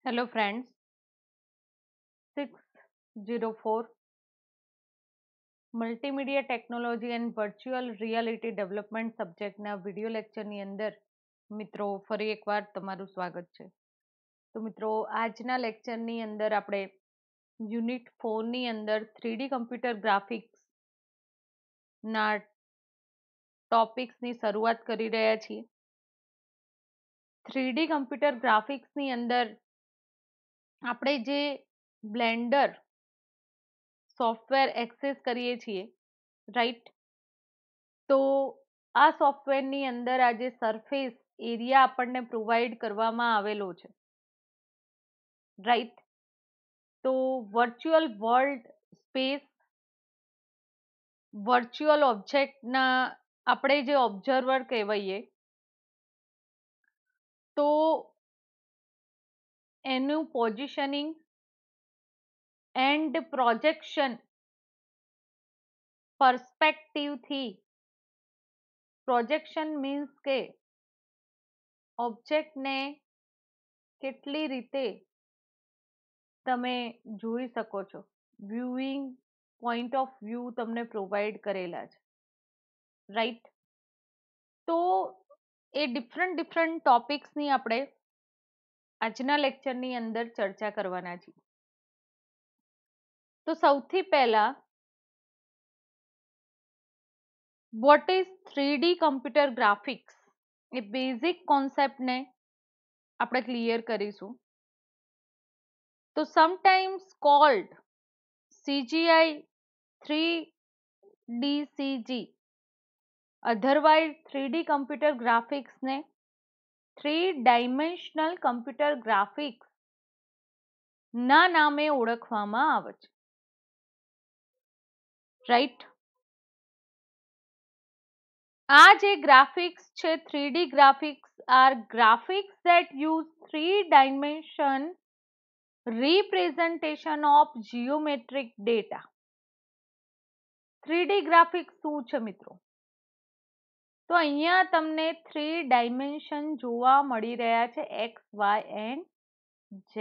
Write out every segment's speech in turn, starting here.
Hello friends, 604 multimedia technology and virtual reality development સબ્જેક્ટના video લેક્ચરની અંદર મિત્રો ફરી એકવાર તમારું સ્વાગત છે. તો મિત્રો આજના લેક્ચરની અંદર આપણે યુનિટ 4ની અંદર 3D કમ્પ્યુટર ગ્રાફિક્સના ટોપિક્સની શરૂઆત કરી રહ્યા છીએ. 3D કમ્પ્યુટર ગ્રાફિક્સની અંદર આપણે જે બ્લેન્ડર સોફ્ટવેર એક્સેસ કરીએ છીએ, રાઈટ? તો આ સોફ્ટવેરની અંદર આજે સરફેસ એરિયા આપણને પ્રોવાઈડ કરવામાં આવેલો છે, રાઈટ? તો વર્ચ્યુઅલ વર્લ્ડ સ્પેસ, વર્ચ્યુઅલ ઓબ્જેક્ટના આપણે જે ઓબ્ઝર્વર કહેવાઈએ, તો એનું પોઝિશનિંગ એન્ડ પ્રોજેક્શન પર્સપેક્ટિવથી, પ્રોજેક્શન મીન્સ કે ઓબ્જેક્ટને કેટલી રીતે તમે જોઈ શકો છો, વ્યુઇંગ પોઈન્ટ ઓફ વ્યૂ તમને પ્રોવાઈડ કરેલા છે, રાઈટ? તો એ ડિફરન્ટ ટોપિક્સની આપણે આજના લેક્ચરની અંદર ચર્ચા કરવાના છીએ. તો સૌથી પહેલા what is 3D computer graphics, એ બેઝિક કોન્સેપ્ટને આપણે ક્લિયર કરીશું. તો sometimes called CGI 3DCG, otherwise 3D computer ગ્રાફિક્સને 3 ડાયમેન્શનલ કમ્પ્યુટર ગ્રાફિક્સ ના નામે ઓળખવામાં આવે છે, રાઈટ? આ જે ગ્રાફિક્સ છે, 3D graphics are graphics that use 3 dimension representation of geometric data. 3D graphics શું છે મિત્રો? તો અહીંયા તમને 3 ડાયમેન્શન જોવા મળી રહ્યા છે, X, Y and Z,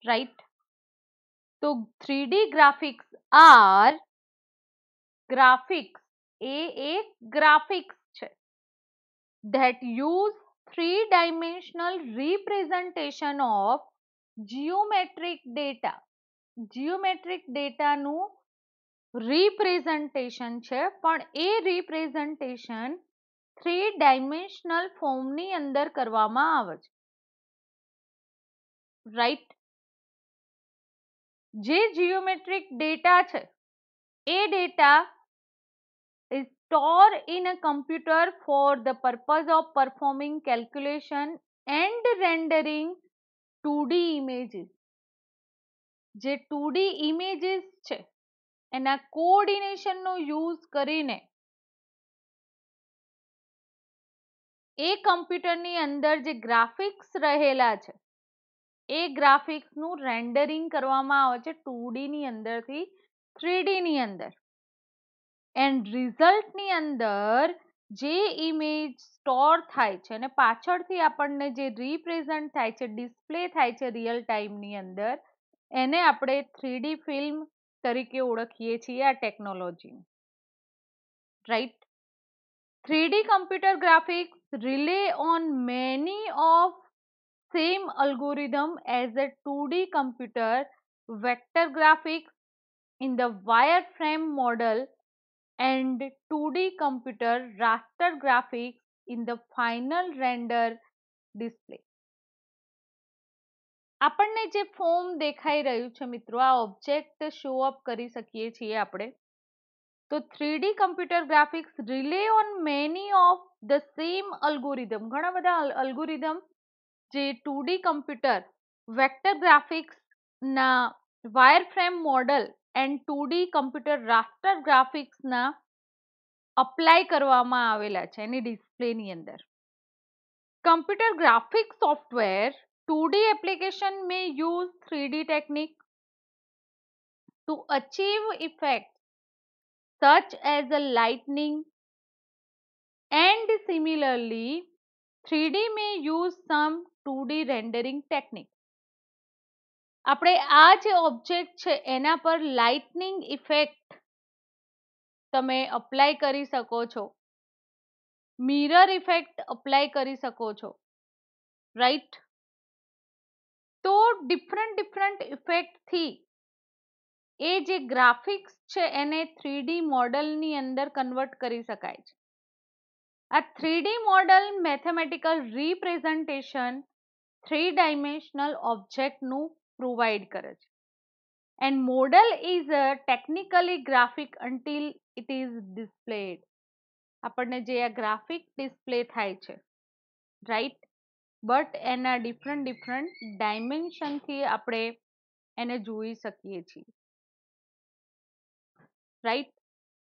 right? તો 3D ગ્રાફિક્સ આર ગ્રાફિક્સ, એ એક ગ્રાફિક્સ છે, that use 3 dimensional representation of geometric data. Geometric ડેટાનું રિપ્રેઝન્ટેશન છે, પણ એ રિપ્રેઝન્ટેશન 3 ડાયમેન્શનલ ફોર્મની અંદર કરવામાં આવે છે, રાઈટ? જે જીઓમેટ્રિક ડેટા છે, એ data is stored in a computer for the purpose of performing calculation and rendering 2D images. જે 2D images છે, એના કોઓર્ડિનેશનનો યુઝ કરીને એ કમ્પ્યુટરની અંદર જે ગ્રાફિક્સ રહેલા છે, એ ગ્રાફિક્સનું રેન્ડરિંગ કરવામાં આવે છે 2D ની અંદરથી 3D ની અંદર. એન્ડ રિઝલ્ટની અંદર જે ઇમેજ સ્ટોર થાય છે અને પાછળથી આપણને જે રિપ્રેઝન્ટ થાય છે, ડિસ્પ્લે થાય છે રિયલ ટાઈમની અંદર, એને આપણે 3D ફિલ્મ તરીકે ઓળખીએ છીએ આ technology, right? 3D computer graphics rely on many of same algorithm as a 2D computer vector graphics in the wireframe model and 2D computer raster graphics in the final render display. આપણને જે form દેખાઈ રહ્યું છે મિત્રો, આ object show up કરી શકીએ છીએ આપણે. તો 3D computer graphics rely on many of the same algorithm, ઘણા બધા અલ્ગોરિધમ જે 2D કમ્પ્યુટર વેક્ટર ગ્રાફિક્સ ના wireframe model and 2D computer raster graphics ના અપ્લાય કરવામાં આવેલા છે એની ડિસ્પ્લેની અંદર. Computer graphics software 2D application may use 3D technique to achieve effects such as a lightning, and similarly 3D may use some 2D rendering technique. આપણે આ જે ઓબ્જેક્ટ છે એના પર લાઇટનિંગ ઇફેક્ટ તમે અપ્લાય કરી શકો છો, મિરર ઇફેક્ટ અપ્લાય કરી શકો છો, રાઈટ? તો ડિફરન્ટ ઇફેક્ટ થી એ જે ગ્રાફિક્સ છે એને 3D મોડલની અંદર કન્વર્ટ કરી શકાય છે. આ 3D model mathematical representation 3 dimensional ઓબ્જેક્ટનું પ્રોવાઈડ કરે છે. And model is technically graphic until it is ડિસ્પ્લેડ. આપણને જે આ ગ્રાફિક ડિસ્પ્લે થાય છે, રાઈટ? બટ એના ડિફરન્ટ ડાયમેન્શનથી આપણે એને જોઈ શકીએ છીએ, right?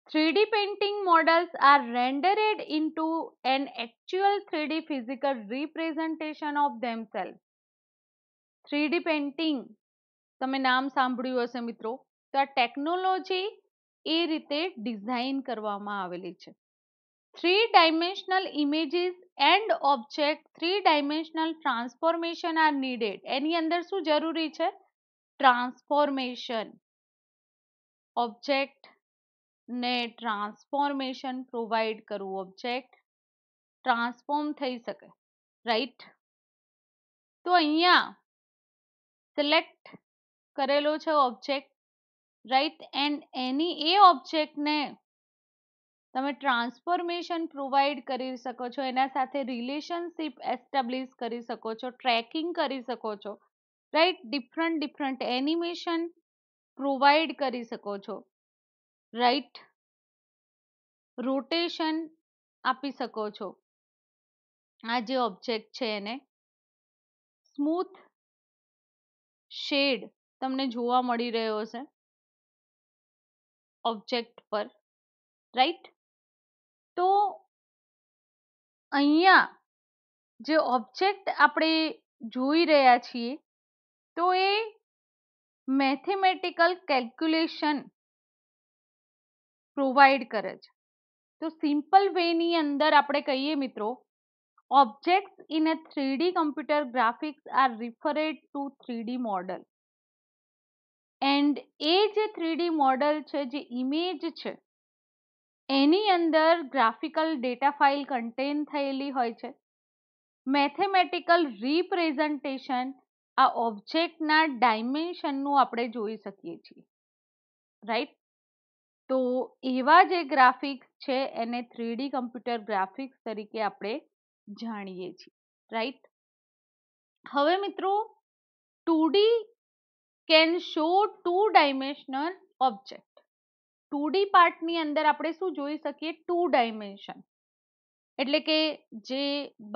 3D painting models are rendered into an actual 3D physical representation of themselves. 3D painting તમે નામ સાંભળ્યું હશે મિત્રો. તો આ ટેકનોલોજી એ રીતે ડિઝાઇન કરવામાં આવેલી છે. 3 dimensional images and object 3 dimensional transformation are needed. એની અંદર શું જરૂરી છે? ટ્રાન્સફોર્મેશન. ઓબ્જેક્ટ ને ટ્રાન્સફોર્મેશન પ્રોવાઈડ કરવું, ઓબ્જેક્ટ ટ્રાન્સફોર્મ થઈ શકે, રાઈટ? તો અહીંયા સિલેક્ટ કરેલો છે ઓબ્જેક્ટ, રાઈટ? એન્ડ એની એ ઓબ્જેક્ટને તમે ટ્રાન્સફોર્મેશન પ્રોવાઈડ કરી શકો છો, એના સાથે રિલેશનશિપ એસ્ટાબ્લિશ કરી શકો છો, ટ્રેકિંગ કરી શકો છો, રાઈટ? ડિફરન્ટ એનિમેશન પ્રોવાઈડ કરી શકો છો, રાઈટ? રોટેશન આપી શકો છો. આ જે ઓબ્જેક્ટ છે એને સ્મૂથ શેડ તમને જોવા મળી રહ્યો છે ઓબ્જેક્ટ પર, રાઈટ? તો અહીંયા જે ઓબ્જેક્ટ આપણે જોઈ રહ્યા છીએ તો એ મેથેમેટિકલ કેલ્ક્યુલેશન પ્રોવાઈડ કરે છે. તો સિમ્પલ વેની અંદર આપણે કહીએ મિત્રો, objects in a 3D computer graphics are referred to 3D model. And એ જે 3D મોડલ છે, જે ઇમેજ છે, એની અંદર ગ્રાફિકલ ડેટા ફાઇલ કન્ટેન થયેલી હોય છે. મેથેમેટિકલ રિપ્રેઝન્ટેશન આ ઓબ્જેક્ટના ડાયમેન્શનનું આપણે જોઈ શકીએ છીએ, રાઈટ? તો એવા જે ગ્રાફિક્સ છે એને 3D કમ્પ્યુટર ગ્રાફિક્સ તરીકે આપણે જાણીએ છીએ, રાઈટ? હવે મિત્રો 2D can show 2 dimensional object. 2D પાર્ટની અંદર આપણે શું જોઈ શકીએ? 2 ડાયમેન્શન. એટલે કે જે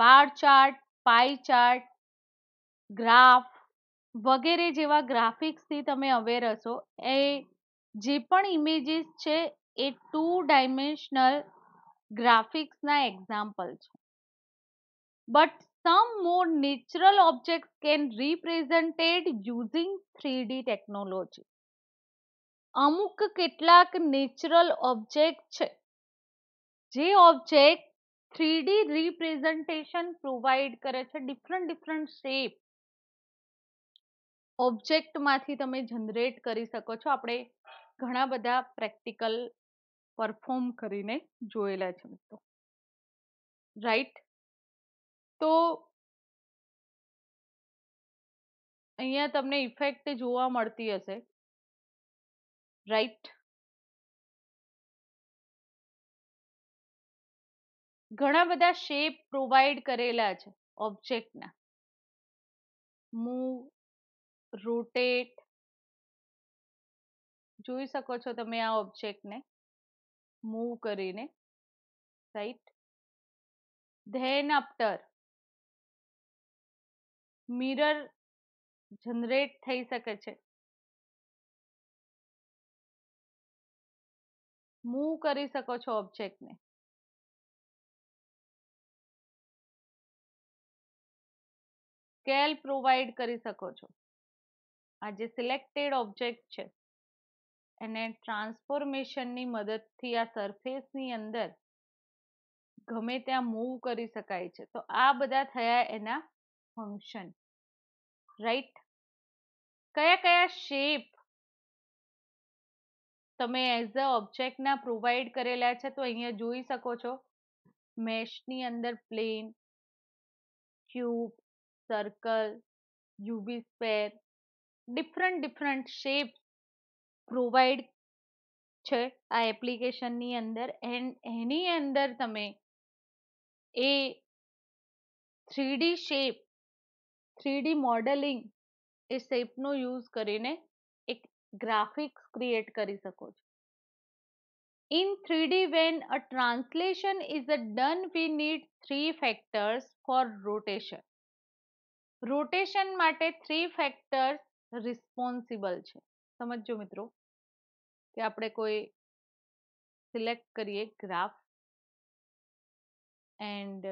બાર ચાર્ટ, પાઈ ચાર્ટ, ગ્રાફ વગેરે જેવા ગ્રાફિક્સથી તમે અવેર હશો, એ જે પણ ઇમેજીસ છે એ 2 dimensional ગ્રાફિક્સના એક્ઝામ્પલ છે. But some more natural objects can represented using 3D technology. અમુક કેટલાક નેચરલ ઓબ્જેક્ટ છે જે ઓબ્જેક્ટ 3D રિપ્રેઝન્ટેશન પ્રોવાઈડ કરે છે. ડિફરન્ટ શેપ ઓબ્જેક્ટમાંથી તમે જનરેટ કરી શકો છો. આપણે ઘણા બધા પ્રેક્ટિકલ પરફોર્મ કરીને જોયેલા છે મિત્રો, રાઈટ? તો અહીંયા તમને ઇફેક્ટ જોવા મળતી હશે, રાઈટ? ઘણા બધા શેપ પ્રોવાઈડ કરેલા છે ઓબ્જેક્ટના. મૂવ, રોટેટ, જોઈ શકો છો તમે આ ઓબ્જેક્ટને મૂવ કરીને, right? Than after mirror generate થઈ શકે છે, મૂવ કરી શકો છો ઓબ્જેક્ટને, સ્કેલ પ્રોવાઈડ કરી શકો છો. આ જે સિલેક્ટેડ ઓબ્જેક્ટ છે એને ટ્રાન્સફોર્મેશનની મદદથી આ સરફેસની અંદર ગમે ત્યાં મૂવ કરી શકાય છે. તો આ બધા થયા એના ફંક્શન, રાઈટ? કયા કયા શેપ તમે એઝ અ ઓબ્જેક્ટના પ્રોવાઈડ કરેલા છે, તો અહીંયા જોઈ શકો છો મેશની અંદર plane, cube, circle, UV sphere, different shape provide છે આ એપ્લિકેશનની અંદર. એન્ડ એની અંદર તમે એ 3D શેપ, 3D મોડેલિંગ એ શેપનો યુઝ કરીને એક ગ્રાફિક્સ ક્રિએટ કરી શકો છો. In 3D, when a translation is done, we need three factors for rotation. Rotation માટે 3 ફેક્ટર્સ રિસ્પોન્સિબલ છે. સમજો મિત્રો કે આપણે કોઈ સિલેક્ટ કરીએ ગ્રાફ એન્ડ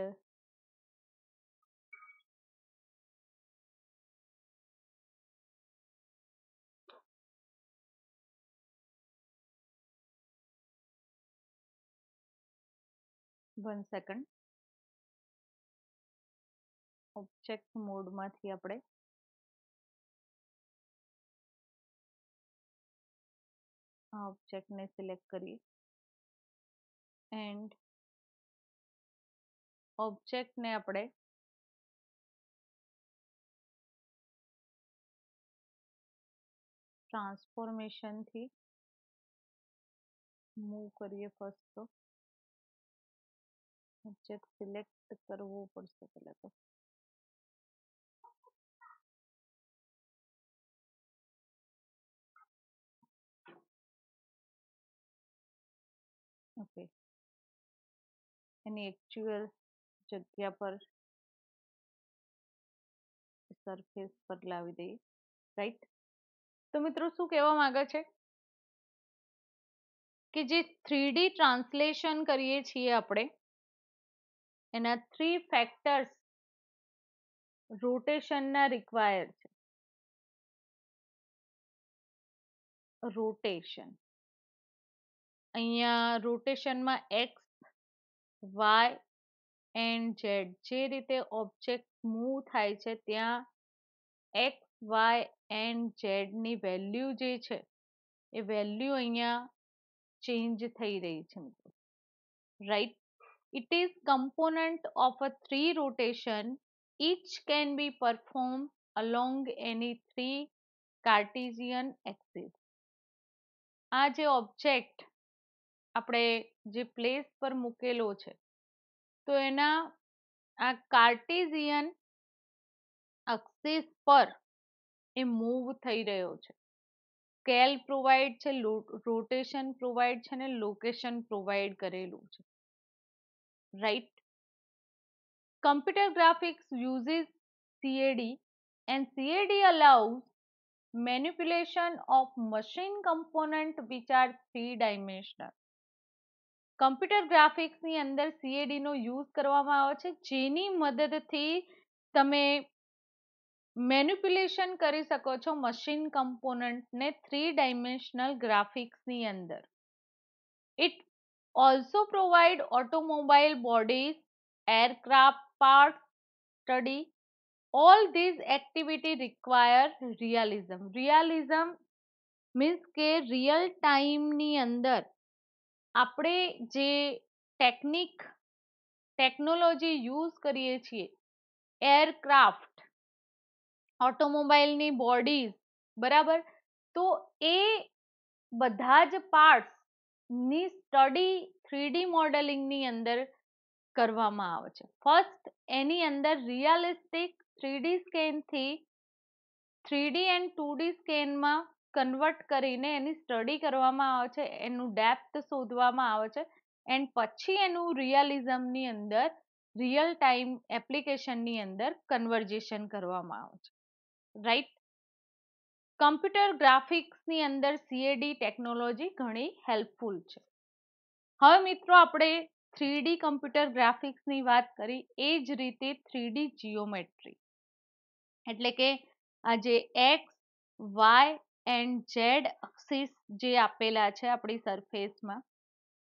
1 સેકન્ડ, ઓબ્જેક્ટ મોડમાંથી આપણે આ ઓબ્જેક્ટને સિલેક્ટ કરીએ એન્ડ ઓબ્જેક્ટને આપણે ટ્રાન્સફોર્મેશનથી મૂવ કરીએ. ફર્સ્ટ તો ઓબ્જેક્ટ સિલેક્ટ કરવો પડશે પહેલા તો. ઓકે, એની એકચ્યુઅલ જગ્યા પર સરફેસ પર લાવી દઈએ. રાઈટ. તો મિત્રો શું કહેવા માંગે છે કે જે 3D ટ્રાન્સલેશન કરીએ છીએ આપણે એના 3 ફેક્ટર્સ રોટેશનના રિક્વાયર છે. રોટેશન, અહીંયા રોટેશનમાં એક્સ, વાય એન્ડ ઝેડ જે રીતે ઓબ્જેક્ટ મૂવ થાય છે ત્યાં એક્સ, વાય એન્ડ ઝેડની વેલ્યુ જે છે એ વેલ્યુ અહીંયા ચેન્જ થઈ રહી છે મિત્રો. Right. It is component of a 3 rotation. Each can be performed along any 3 Cartesian axes. આ જે ઓબ્જેક્ટ આપણે જે પ્લેસ પર મૂકેલો છે તો એના આ કાર્ટેઝિયન એક્સિસ પર એ મૂવ થઈ રહ્યો છે. સ્કેલ પ્રોવાઈડ છે, રોટેશન પ્રોવાઈડ છે ને લોકેશન પ્રોવાઈડ કરેલું છે. Right. Computer graphics uses CAD and CAD allows manipulation of machine component which are 3-dimensional. Computer ગ્રાફિક્સની અંદર CAD નો યુઝ કરવામાં આવે છે જેની મદદથી તમે મેનિપ્યુલેશન કરી શકો છો મશીન કમ્પોનન્ટને 3-dimensional ગ્રાફિક્સની અંદર. It also provide automobile bodies, aircraft parts study. All these activity require realism. Realism means કે રિયલ ટાઈમની અંદર આપણે જે ટેકનોલોજી યુઝ કરીએ છીએ, એરક્રાફ્ટ, ઓટોમોબાઈલની બોડીઝ, બરાબર, તો એ બધા જ પાર્ટ્સની સ્ટડી 3D મોડેલિંગની અંદર કરવામાં આવે છે. ફર્સ્ટ એની અંદર રિયાલિસ્ટિક 3D સ્કેનથી 3D એન્ડ 2D સ્કેનમાં કન્વર્ટ કરીને એની સ્ટડી કરવામાં આવે છે, એનું ડેપ્થ શોધવામાં આવે છે એન્ડ પછી એનું રિયાલિઝમની અંદર રિયલ ટાઈમ એપ્લિકેશનની અંદર કન્વર્જેશન કરવામાં આવે છે. રાઈટ. કમ્પ્યુટર ગ્રાફિક્સની અંદર CAD ટેકનોલોજી ઘણી હેલ્પફુલ છે. હવે મિત્રો આપણે 3D કમ્પ્યુટર ગ્રાફિક્સની વાત કરી એ જ રીતે 3D જીઓમેટ્રી એટલે કે આ જે X, Y and Z axis જે આપેલા છે આપણી સરફેસમાં,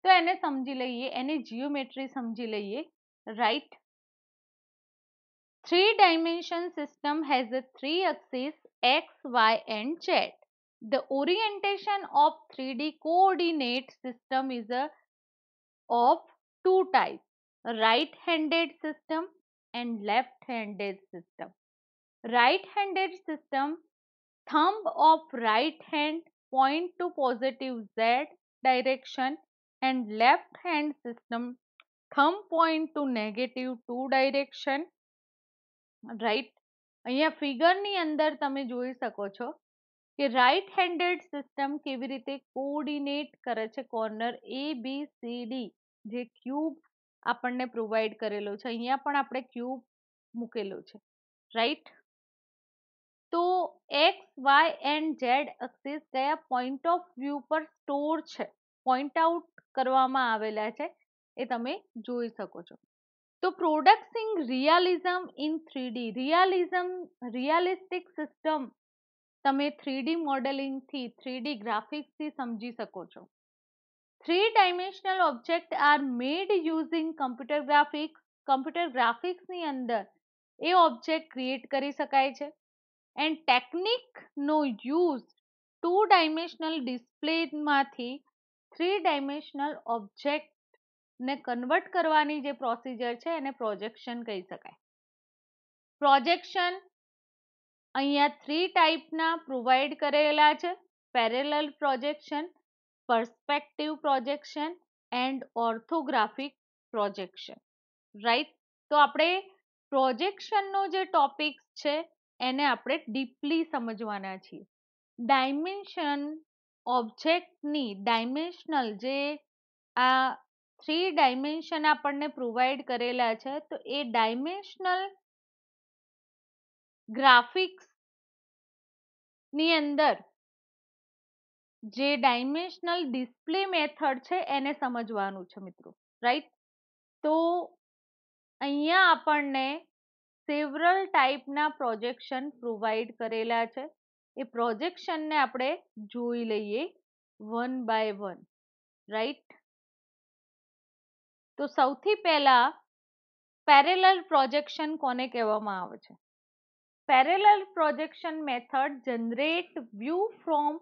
તો એને સમજી લઈએ, એની જીઓમેટ્રી સમજી લઈએ. Right. Three dimension system has a three axis x, y and z. The orientation of 3D coordinate system is a of two types, right-handed system and left-handed system. Right-handed system, thumb of right hand point to positive z direction, and left hand system, thumb point to negative 2 direction. Right, અહીંયા ફિગરની અંદર તમે જોઈ શકો છો કે right handed system કેવી રીતે coordinate કરે છે કોર્નર એ બી સી ડી, જે ક્યુબ આપણને પ્રોવાઈડ કરેલો છે. અહીંયા પણ આપણે ક્યુબ મૂકેલો છે, રાઈટ. તો X, Y and Z axis કયા પોઈન્ટ ઓફ વ્યૂ પર સ્ટોર છે, પોઈન્ટ આઉટ કરવામાં આવેલા છે, એ તમે જોઈ શકો છો. તો producing realism in 3D, realistic system તમે 3D મોડેલિંગથી, 3D ગ્રાફિક્સથી સમજી શકો છો. 3 dimensional object are made using computer graphics. Computer ગ્રાફિક્સની અંદર એ ઓબ્જેક્ટ ક્રિએટ કરી શકાય છે. એન્ડ ટેકનિકનો યુઝ 2 ડાયમેન્શનલ ડિસ્પ્લેમાંથી 3 ડાયમેન્શનલ ઓબ્જેક્ટ ને કન્વર્ટ કરવાની જે પ્રોસિજર છે એને પ્રોજેક્શન કહી શકાય. પ્રોજેક્શન અહીંયા 3 ટાઈપના પ્રોવાઈડ કરેલા છે: parallel projection, perspective projection and orthographic projection. Right. તો આપણે પ્રોજેક્શનનો જે ટોપિક છે એને આપણે ડીપલી સમજવાના છીએ. ડાયમેન્શન ઓબ્જેક્ટની ડાયમેન્શનલ જે આ 3 ડાયમેન્શન આપણને પ્રોવાઈડ કરેલા છે, તો એ ડાયમેન્શનલ ગ્રાફિક્સ ની અંદર જે ડાયમેન્શનલ ડિસ્પ્લે મેથડ છે એને સમજવાનું છે મિત્રો, રાઈટ. તો અહીંયા આપણને સેવરલ ટાઈપના પ્રોજેક્શન પ્રોવાઈડ કરેલા છે. એ પ્રોજેક્શનને આપણે જોઈ લઈએ વન બાય વન, રાઈટ. તો સૌથી પહેલા પેરેલલ પ્રોજેક્શન કોને કહેવામાં આવે છે? Parallel projection method generate view from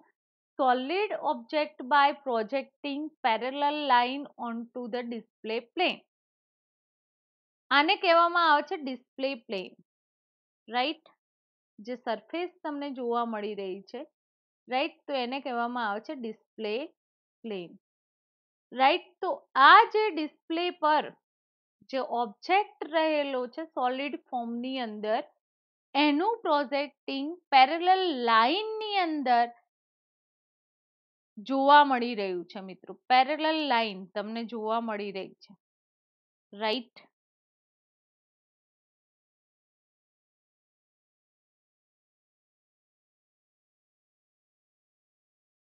solid object by projecting parallel line onto the display plane. આને કહેવામાં આવે છે ડિસ્પ્લે પ્લેન, રાઈટ. જે સરફેસ તમને જોવા મળી રહી છે, રાઈટ, તો એને કહેવામાં આવે છે ડિસ્પ્લે પ્લેન, રાઈટ. તો આ જે ડિસ્પ્લે પર જે ઓબ્જેક્ટ રહેલો છે સોલિડ ફોર્મની અંદર, એનું પ્રોજેક્ટિંગ પેરેલલ લાઈનની અંદર જોવા મળી રહ્યું છે મિત્રો. પેરેલલ લાઈન તમને જોવા મળી રહી છે, રાઈટ.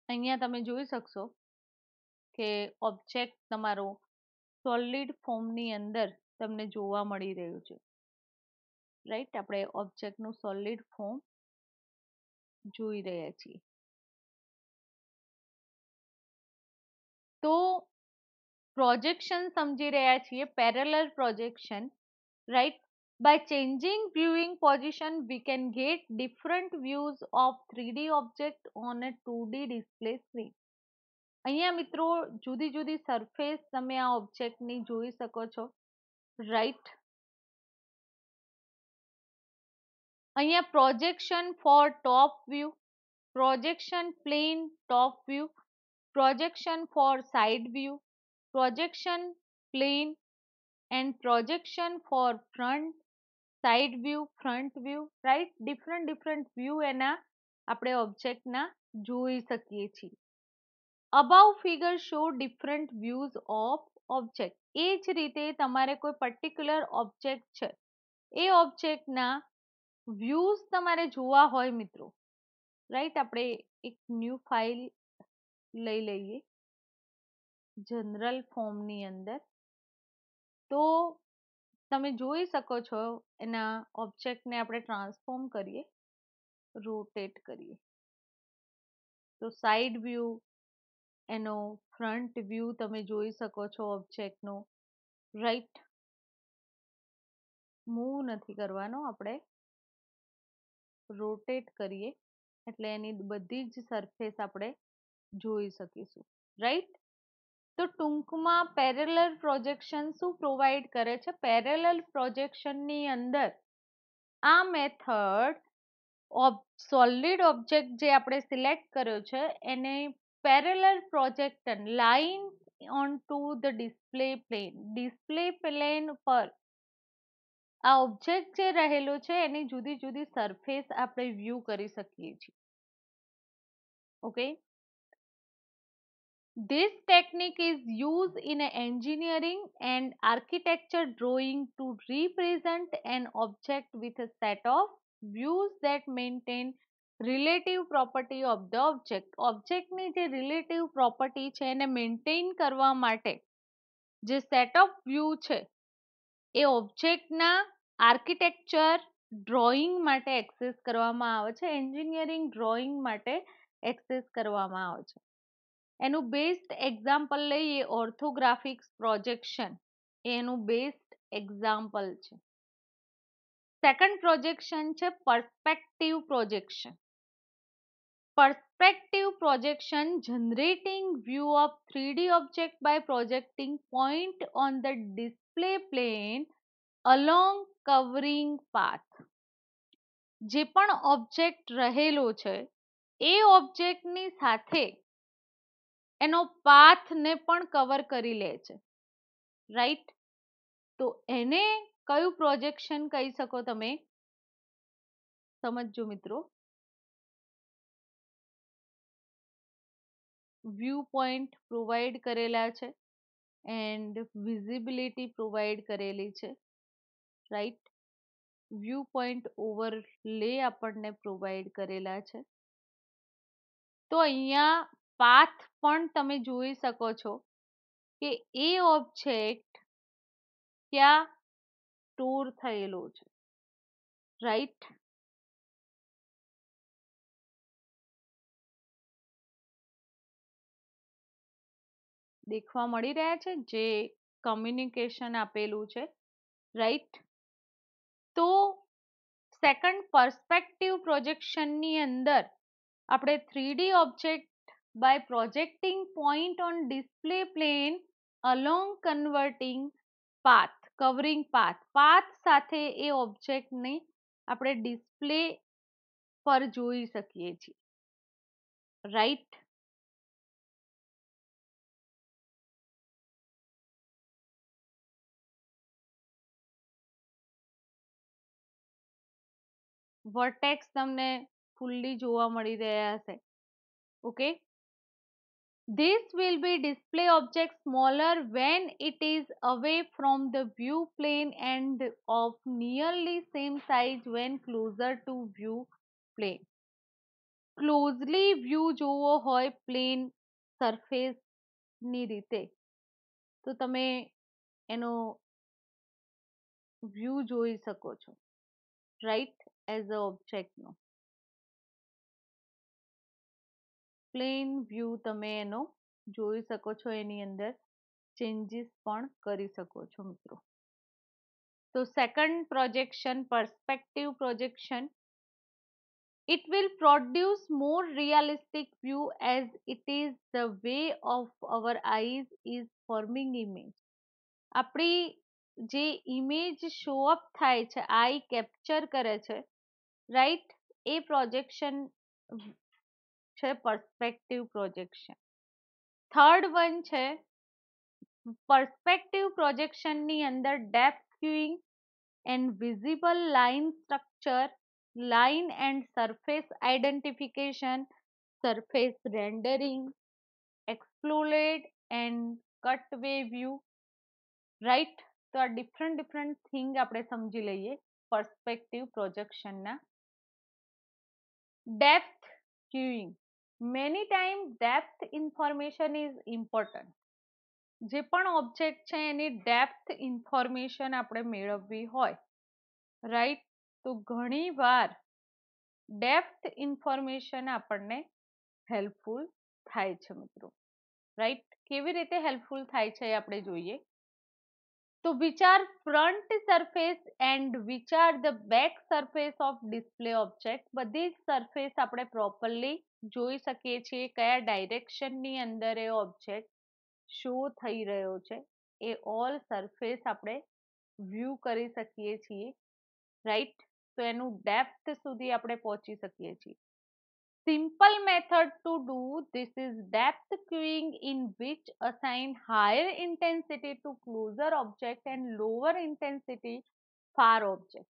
અહીંયા તમે જોઈ શકશો કે ઓબ્જેક્ટ તમારો સોલિડ ફોર્મની અંદર તમને જોવા મળી રહ્યું છે, રાઈટ. આપણે ઓબ્જેક્ટનું સોલિડ ફોર્મ જોઈ રહ્યા છીએ. તો પ્રોજેક્શન સમજી રહ્યા છીએ, parallel projection, right. By changing viewing position, we can get different views of 3D object on a 2D display screen. અહીંયા મિત્રો જુદી જુદી સરફેસ તમે આ ઓબ્જેક્ટની જોઈ શકો છો, રાઈટ. અહીંયા projection for top view, projection plane top view, projection for side view, projection plane and projection for front, side view, front view, right. Different view એના આપણે ઓબ્જેક્ટના જોઈ શકીએ છીએ. Above figure show different views of object. એ જ રીતે તમારે કોઈ પર્ટિક્યુલર ઓબ્જેક્ટ છે, એ ઓબ્જેક્ટના વ્યૂઝ તમારે જોવા હોય મિત્રો, રાઈટ. આપણે એક ન્યૂ ફાઇલ લઈ લઈએ જનરલ ફોર્મની અંદર. તો તમે જોઈ શકો છો એના ઓબ્જેક્ટને આપણે ટ્રાન્સફોર્મ કરીએ, રોટેટ કરીએ, તો સાઈડ વ્યૂ, એનો ફ્રન્ટ વ્યૂ, તમે જોઈ શકો છો ઓબ્જેક્ટનો, રાઈટ. મૂવ નથી કરવાનો, આપણે રોટેટ કરીએ એટલે એની બધી જ સરફેસ આપણે જોઈ શકીશું, રાઈટ. તો ટૂંકમાં પેરેલલ પ્રોજેક્શન શું પ્રોવાઈડ કરે છે? પેરેલલ પ્રોજેક્શનની અંદર આ મેથડ સોલિડ ઓબ્જેક્ટ જે આપણે સિલેક્ટ કર્યો છે એને parallel projection line on to the display plane પર આ ઓબ્જેક્ટ જે રહેલો છે એની જુદી જુદી સરફેસ આપણે વ્યૂ કરી શકીએ છીએ. Okay, this technique is used in engineering and architecture drawing to represent an object with a set of views that maintain relative property of the object. ઓબ્જેક્ટની જે રિલેટિવ પ્રોપર્ટી છે એને મેન્ટેન કરવા માટે જે સેટ ઓફ વ્યૂ છે એ ઓબ્જેક્ટના architecture drawing માટે એક્સેસ કરવામાં આવે છે, એન્જિનિયરિંગ ડ્રોઈંગ માટે એક્સેસ કરવામાં આવે છે. એનું બેસ્ટ એક્ઝામ્પલ લઈએ, ઓર્થોગ્રાફિક્સ પ્રોજેક્શન એનું બેસ્ટ એક્ઝામ્પલ છે. સેકન્ડ પ્રોજેક્શન છે perspective projection. Perspective projection generating view of 3D object by projecting point on the display plane along covering path. જે પણ ઓબ્જેક્ટ રહેલો છે એ ઓબ્જેક્ટની સાથે એનો પાથને પણ કવર કરી લે છે, રાઈટ. તો એને કયું પ્રોજેક્શન કહી શકો તમે? સમજજો મિત્રો. વ્યૂ પોઈન્ટ પ્રોવાઈડ કરેલા છે એન્ડ વિઝિબિલિટી પ્રોવાઈડ કરેલી છે, રાઈટ. વ્યૂ પોઈન્ટ ઓવરલે આપણને પ્રોવાઈડ કરેલા છે. તો અહીંયા પાથ પણ તમે જોઈ શકો છો કે એ ઓબ્જેક્ટ ક્યાં સ્ટોર થયેલો છે, રાઈટ. દેખવા મળી રહ્યા છે જે કમ્યુનિકેશન આપેલું છે, રાઈટ. તો સેકન્ડ પર્સપેક્ટિવ પ્રોજેક્શનની અંદર આપણે 3D object by projecting point on display plane along converting path covering path સાથે એ ઓબ્જેક્ટને આપણે ડિસ્પ્લે પર જોઈ શકીએ છીએ, રાઈટ. વર્ટેક્સ તમને ફુલ્લી જોવા મળી રહ્યા હશે, okay. This will be display object smaller when it is away from the view plane and of nearly same size when closer to view plane. Closely view જોવો હોય પ્લેન સરફેસ ની રીતે તો તમે એનો વ્યૂ જોઈ શકો છો, રાઈટ, એઝ અ ઓબ્જેક્ટનો પ્લેન વ્યૂ તમે એનો જોઈ શકો છો, એની અંદર ચેન્જીસ પણ કરી શકો છો મિત્રો. તો second projection perspective projection, it will produce more realistic view as it is the way of our eyes is forming image. આપણી જે ઇમેજ શો અપ થાય છે, આઈ કેપ્ચર કરે છે, રાઈટ, એ પ્રોજેક્શન છે પર્સપેક્ટિવ પ્રોજેક્શન. થર્ડ વન છે perspective પ્રોજેક્શનની અંદર depth cueing and visible line structure, line and surface identification, surface rendering, exploded and cut away view, right. તો આ ડિફરન્ટ થિંગ આપણે સમજી લઈએ પર્સપેક્ટિવ પ્રોજેક્શનના. Depth cueing, many time depth information is important. જે પણ ઓબ્જેક્ટ છે એની ડેપ્થ ઇન્ફોર્મેશન આપણે મેળવવી હોય, રાઈટ, તો ઘણી વાર ડેપ્થ ઇન્ફોર્મેશન આપણને હેલ્પફુલ થાય છે મિત્રો, રાઈટ. કેવી રીતે હેલ્પફુલ થાય છે એ આપણે જોઈએ. તો which are front surface and which are the back surface of display object, બધી જ સરફેસ આપણે પ્રોપરલી જોઈ શકીએ છીએ કયા ડાયરેક્શન ની અંદર એ ઓબ્જેક્ટ શો થઈ રહ્યો છે, એ ઓલ સરફેસ આપણે વ્યૂ કરી શકીએ છીએ, રાઈટ. તો એનું ડેપ્થ સુધી આપણે પહોંચી શકીએ છીએ. Simple method to do this is depth queuing, in which assign higher intensity to closer object and lower intensity far object.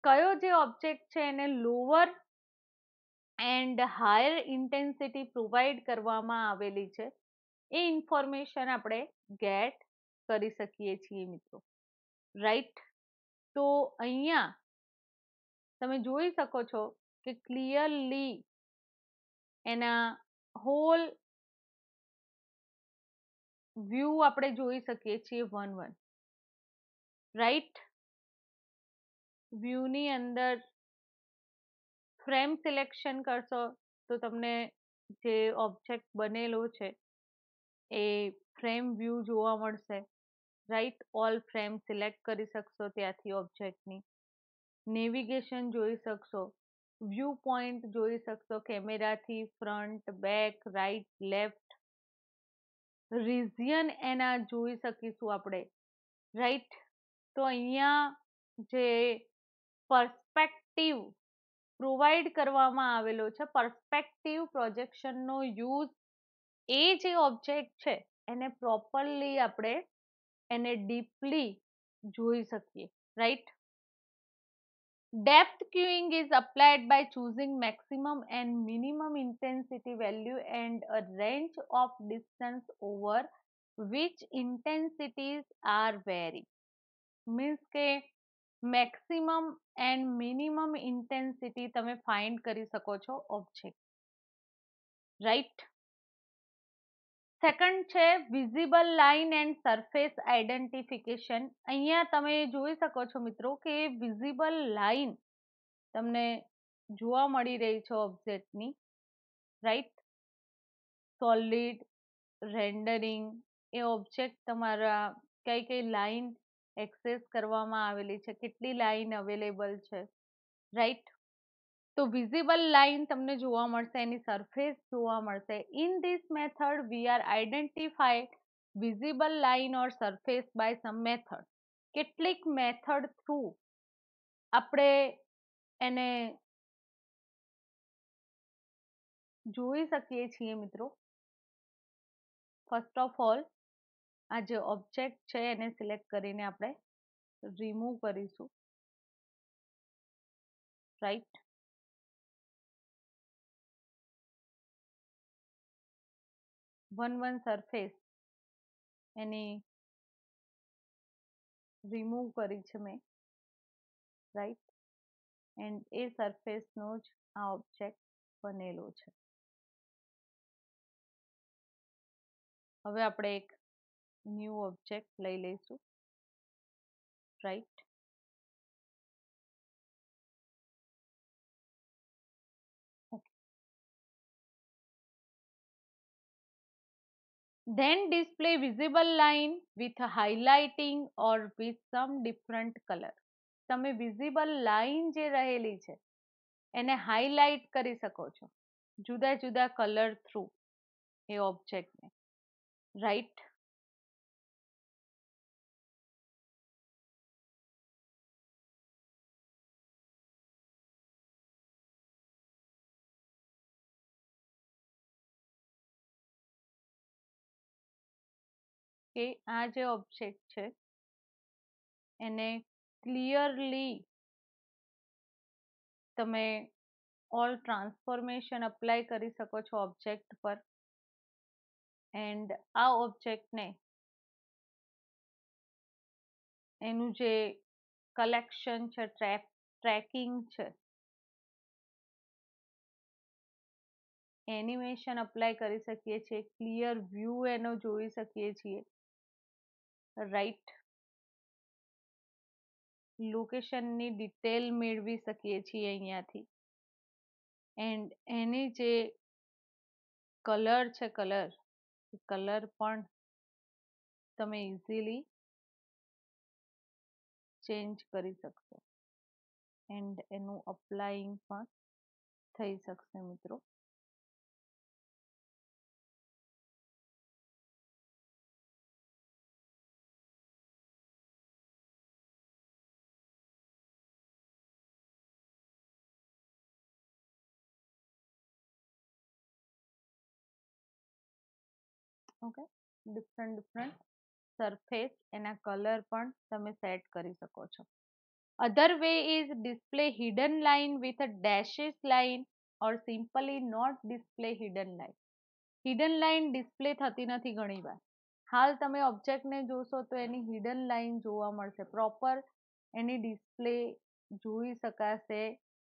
કયો જે ઓબ્જેક્ટ છે એને lower and higher intensity provide કરવામાં આવેલી છે, એ ઇન્ફોર્મેશન આપણે ગેટ કરી શકીએ છીએ મિત્રો, રાઈટ. તો અહીંયા તમે જોઈ શકો છો કે ક્લિયરલી એના હોલ વ્યૂ આપણે જોઈ શકીએ છીએ વન વન, રાઈટ. વ્યૂની અંદર ફ્રેમ સિલેક્શન કરશો તો તમને જે ઓબ્જેક્ટ બનેલો છે એ ફ્રેમ વ્યૂ જોવા મળશે, રાઈટ. ઓલ ફ્રેમ સિલેક્ટ કરી શકશો ત્યાંથી ઓબ્જેક્ટની, નેવિગેશન જોઈ શકશો, વ્યૂ પોઈન્ટ જોઈ શકશો કેમેરાથી, front, back, right, left, region એના જોઈ શકીશું આપણે, રાઈટ. તો અહીંયા જે પર્સપેક્ટિવ પ્રોવાઈડ કરવામાં આવેલો છે, પર્સપેક્ટિવ પ્રોજેક્શનનો યુઝ એ જે ઓબ્જેક્ટ છે એને પ્રોપરલી આપણે એને ડીપલી જોઈ શકીએ, right. Depth queuing is applied by choosing maximum and minimum intensity value and a range of distance over which intensities are vary. Means કે મેક્સિમમ એન્ડ મિનિમમ ઇન્ટેન્સિટી તમે find કરી શકો છો ઓબ્જેક્ટ, રાઈટ. સેકન્ડ છે visible line and surface identification. અહીંયા તમે જોઈ શકો છો મિત્રો કે વિઝિબલ લાઇન તમને જોવા મળી રહી છે ઓબ્જેક્ટની, રાઈટ. સોલિડ, રેન્ડરિંગ, એ ઓબ્જેક્ટ તમારા કઈ કઈ લાઇન એક્સેસ કરવામાં આવેલી છે, કેટલી લાઇન અવેલેબલ છે, રાઈટ. તો વિઝિબલ લાઇન તમને જોવા મળશે, એની સરફેસ જોવા મળશે. In this method we are identified visible line or surface by some method. કેટલીક મેથડ થ્રુ આપણે એને જોઈ શકીએ છીએ મિત્રો. ફર્સ્ટ ઓફ ઓલ આ જે ઓબ્જેક્ટ છે એને સિલેક્ટ કરીને આપણે રિમૂવ કરીશું, રાઈટ. વન સરફેસ એની રિમૂવ કરી છે મેં, રાઈટ. એન્ડ એ સરફેસનો જ આ ઓબ્જેક્ટ બનેલો છે. હવે આપણે એક ન્યૂ ઓબ્જેક્ટ લઈ લઈશું, right. Then display visible line with highlighting or with some different color. તમે વિઝિબલ લાઇન જે રહેલી છે એને હાઇલાઇટ કરી શકો છો જુદા જુદા કલર થ્રુ એ ઓબ્જેક્ટને, રાઈટ. કે આ જે ઓબ્જેક્ટ છે એને ક્લિયરલી તમે ઓલ ટ્રાન્સફોર્મેશન અપ્લાય કરી શકો છો ઓબ્જેક્ટ પર. એન્ડ આ ઓબ્જેક્ટને એનું જે કલેક્શન છે, ટ્રેકિંગ છે, એનિમેશન અપ્લાય કરી શકીએ છીએ, ક્લિયર વ્યૂ એનો જોઈ શકીએ છીએ, રાઈટ. લોકેશનની ડિટેલ મેળવી શકીએ છીએ અહીંયાથી. એન્ડ એની જે કલર છે, કલર પણ તમે ઇઝીલી ચેન્જ કરી શકશો એન્ડ એનું અપ્લાઈંગ પણ થઈ શકશે મિત્રો. ઓકે, ડિફરન્ટ સરફેસ એના કલર પણ તમે સેટ કરી શકો છો. Other way is display hidden line with a dashes line or simply not display hidden line. Hidden line display થતી નથી ઘણીવાર. હાલ તમે ઓબ્જેક્ટને જોશો તો એની હિડન લાઇન જોવા મળશે, પ્રોપર એની ડિસ્પ્લે જોઈ શકાશે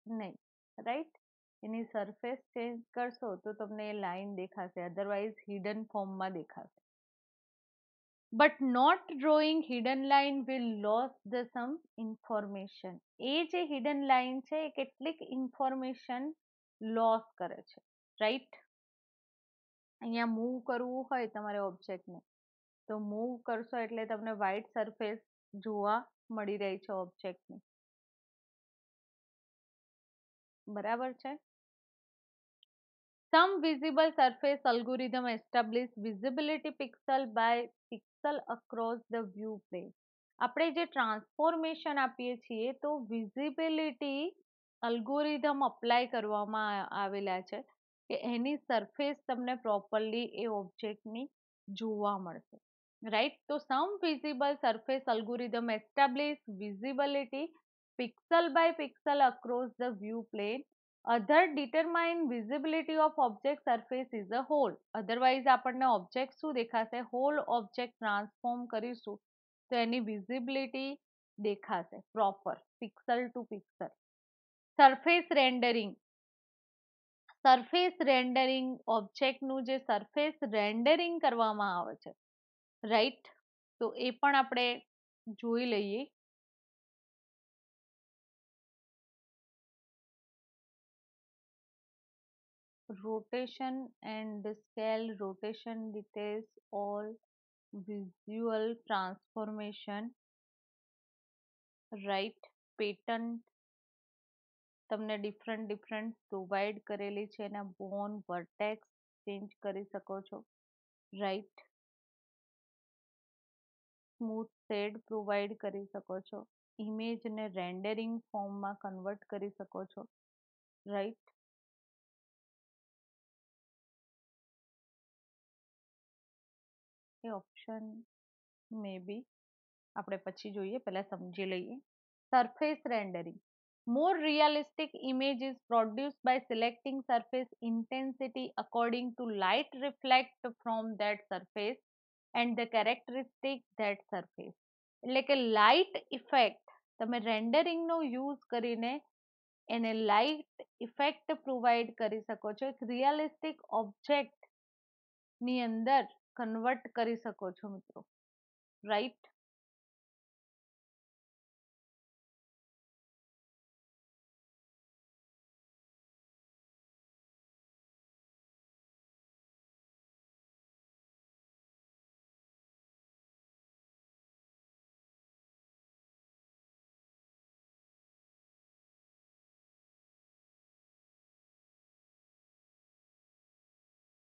નહીં, રાઈટ. એની સરફેસ ચેન્જ કરશો તો તમને એ લાઇન દેખાશે, અધરવાઇઝ હિડન ફોર્મમાં દેખાશે. But not drawing hidden line will lose the some information. એ જે હિડન લાઇન છે એ કેટલીક ઇન્ફોર્મેશન લોસ કરે છે, રાઈટ. અહીંયા મૂવ કરવું હોય તમારે ઓબ્જેક્ટને તો મૂવ કરશો એટલે તમને વ્હાઇટ સરફેસ જોવા મળી રહી છે ઓબ્જેક્ટની, બરાબર છે. Some visible surface algorithm establish visibility pixel by pixel across the view plane. આપણે જે ટ્રાન્સફોર્મેશન આપીએ છીએ તો વિઝિબિલિટી અલ્ગોરિધમ અપ્લાય કરવામાં આવેલા છે કે એની સરફેસ તમને પ્રોપરલી એ ઓબ્જેક્ટની જોવા મળશે, રાઈટ. તો some visible surface algorithm establish visibility pixel by pixel across the view plane. Other determine visibility of object surface is a whole. Otherwise આપણને ઓબ્જેક્ટ શું દેખાશે, હોલ ઓબ્જેક્ટ ટ્રાન્સફોર્મ કરીશું તો એની વિઝિબિલિટી દેખાશે proper pixel to pixel. Surface rendering. Surface rendering ઓબ્જેક્ટનું જે surface rendering કરવામાં આવે છે, રાઈટ, તો એ પણ આપણે જોઈ લઈએ. rotation and scale, rotation details all visual transformation, right. Pattern તમને ડિફરન્ટ પ્રોવાઈડ કરેલી છે, એના બોન વર્ટેક્સ ચેન્જ કરી શકો છો, રાઈટ. સ્મૂથ શેડ પ્રોવાઈડ કરી શકો છો, ઇમેજને રેન્ડરિંગ ફોર્મમાં કન્વર્ટ કરી શકો છો, રાઈટ. એ ઓપ્શન મે બી આપણે પછી જોઈએ, પહેલા સમજી લઈએ. Surface rendering. More realistic image is produced by selecting surface intensity according to light reflect from that surface and the characteristic that surface. એટલે કે લાઇટ ઇફેક્ટ તમે રેન્ડરિંગનો યુઝ કરીને એને લાઇટ ઇફેક્ટ પ્રોવાઈડ કરી શકો છો, એક રિયલિસ્ટિક ઓબ્જેક્ટની અંદર કન્વર્ટ કરી શકો છો મિત્રો, રાઈટ.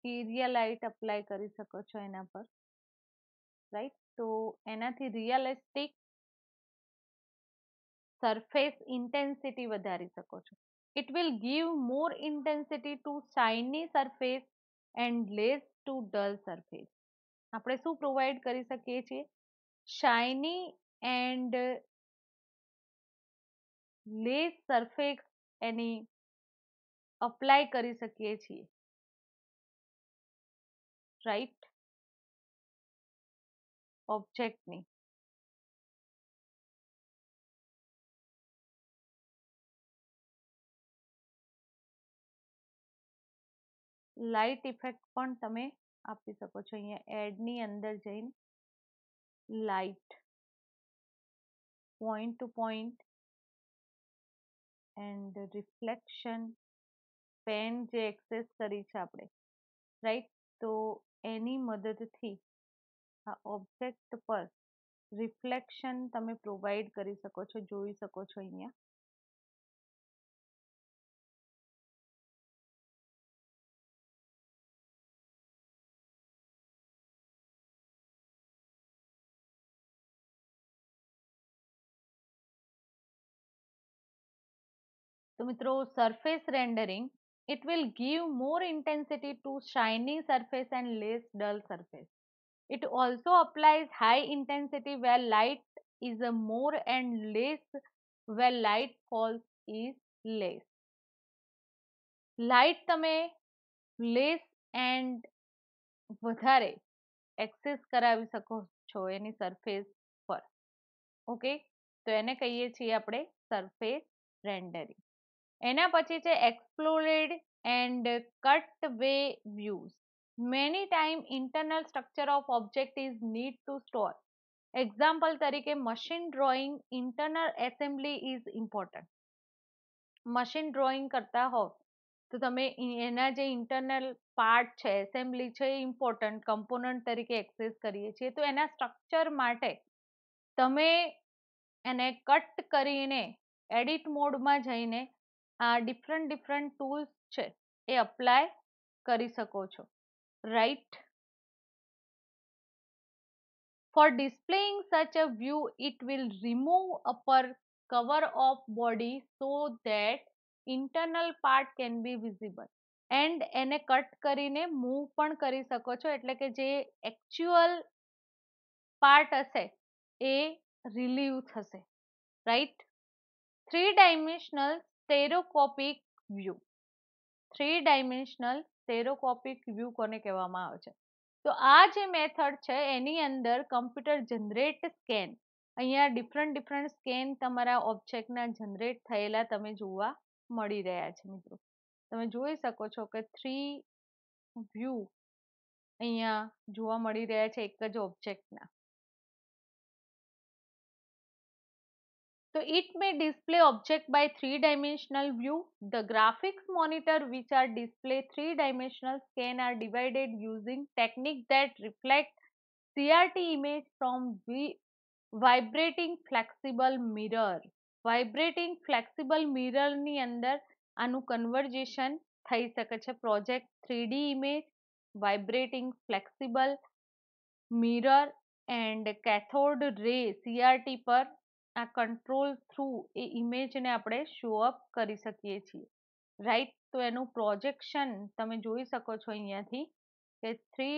એરિયા લાઇટ અપ્લાય કરી શકો છો એના પર, રાઈટ. તો એનાથી રિયલિસ્ટિક સરફેસ ઇન્ટેન્સિટી વધારી શકો છો. It will give more intensity to shiny surface and less to dull surface. આપણે શું પ્રોવાઈડ કરી શકીએ છીએ, શાઇની એન્ડ લેસ સરફેસ એની અપ્લાય કરી શકીએ છીએ, રાઈટ, ઓબ્જેક્ટની. લાઇટ ઇફેક્ટ પણ તમે આપી શકો છો. અહીંયા એડની અંદર જઈને light point to point and reflection pen જે એક્સેસ કરી છે આપણે, રાઈટ, તો એની મદદથી આ ઓબ્જેક્ટ પર રિફ્લેક્શન તમે પ્રોવાઈડ કરી શકો છો, જોઈ શકો છો અહીંયા. તો મિત્રો surface rendering it will give more intensity to shiny surface and less dull surface. It also applies high intensity where light is a more and less where light falls is less. Light તમે less and વધારે access કરાવી શકો છો એની surface પર. Okay, તો એને કહીએ છીએ આપણે સરફેસ રેન્ડરિંગ. એના પછી છે exploded and cut away views. Many time internal structure of object is need to store. Example તરીકે machine drawing internal assembly is important. Machine drawing કરતા હોવ તો તમે એના જે ઇન્ટરનલ પાર્ટ છે, એસેમ્બલી છે, એ ઇમ્પોર્ટન્ટ કમ્પોનન્ટ તરીકે એક્સેસ કરીએ છીએ. તો એના સ્ટ્રક્ચર માટે તમે એને કટ કરીને એડિટ મોડમાં જઈને આ ડિફરન્ટ ટૂલ્સ છે એ અપ્લાય કરી શકો છો, right. For displaying such a view, it will remove upper cover of body so that internal part can be visible. And એને કટ કરીને મૂવ પણ કરી શકો છો, એટલે કે જે એકચ્યુઅલ પાર્ટ હશે એ રિલીવ થશે, right. 3 dimensional stereoscopic view. 3 dimensional stereoscopic view કોને કહેવામાં આવે છે? તો આ જે મેથડ છે એની અંદર કમ્પ્યુટર જનરેટ સ્કેન, અહીંયા ડિફરન્ટ સ્કેન તમારા ઓબ્જેક્ટના જનરેટ થયેલા તમે જોવા મળી રહ્યા છે મિત્રો. તમે જોઈ શકો છો કે 3 વ્યૂ અહીંયા જોવા મળી રહ્યા છે એક જ ઓબ્જેક્ટના. So it may display object by 3 dimensional view. The graphics monitor which are display 3 dimensional scan are divided using technique that reflect CRT image from vibrating flexible mirror. Vibrating flexible mirror ની અંદર આનું કન્વર્જેશન થઈ શકે છે. Project 3D image, vibrating flexible mirror and cathode ray CRT પર આ control through એ ઇમેજને આપણે શો અપ કરી શકીએ છીએ, રાઈટ. તો એનું પ્રોજેક્શન તમે જોઈ શકો છો અહીંયાથી કે 3